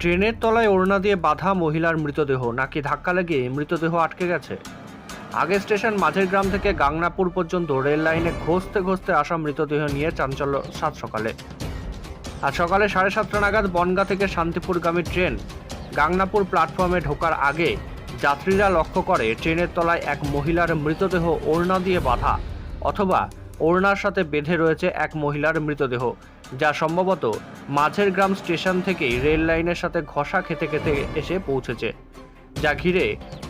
ট্রেনের তলায় ওড়না দিয়ে বাঁধা মহিলার মৃতদেহ, নাকি ধাক্কা লেগে মৃতদেহ আটকে গেছে? আগে স্টেশন মাঝের গ্রাম থেকে গাংনাপুর পর্যন্ত রেল লাইনে ঘষতে ঘষতে আসা মৃতদেহ নিয়ে চাঞ্চল্য সাত সকালে। আজ সকালে 7:30টা নাগাদ বনগাঁ থেকে শান্তিপুরগামী ট্রেন গাংনাপুর প্ল্যাটফর্মে ঢোকার আগে যাত্রীরা লক্ষ্য করে ট্রেনের তলায় এক মহিলার মৃতদেহ ওড়না দিয়ে বাঁধা, অথবা ওড়নার সাথে বেঁধে রয়েছে এক মহিলার মৃতদেহ, যা সম্ভবত মাঝের গ্রাম স্টেশন থেকেই রেল লাইনের সাথে ঘষা খেতে খেতে এসে পৌঁছেছে, যা ঘিরে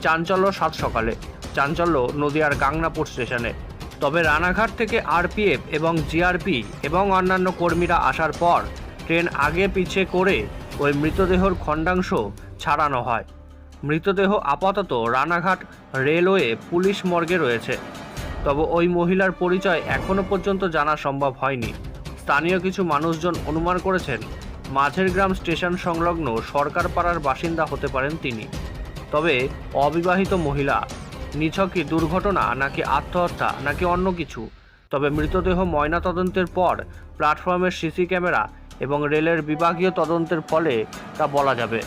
চাঞ্চল্য সাত সকালে। চাঞ্চল্য নদিয়ার গাংনাপুর স্টেশনে। তবে রানাঘাট থেকে আরপিএফ এবং জিআরপি এবং অন্যান্য কর্মীরা আসার পর ট্রেন আগে পিছে করে ওই মৃতদেহর খণ্ডাংশ ছাড়ানো হয়। মৃতদেহ আপাতত রানাঘাট রেলওয়ে পুলিশ মর্গে রয়েছে। তবে ওই মহিলার পরিচয় এখনও পর্যন্ত জানা সম্ভব হয়নি। স্থানীয় কিছু মানুষজন অনুমান করেছেন মাঝের গ্রাম স্টেশন সংলগ্ন সরকার পাড়ার বাসিন্দা হতে পারেন তিনি। তবে অবিবাহিত মহিলা, নিছক কি দুর্ঘটনা, নাকি আত্মহত্যা, নাকি অন্য কিছু? তবে মৃতদেহ ময়নাতদন্তের পর প্ল্যাটফর্মের সিসি ক্যামেরা এবং রেলের বিভাগীয় তদন্তের ফলে তা বলা যাবে।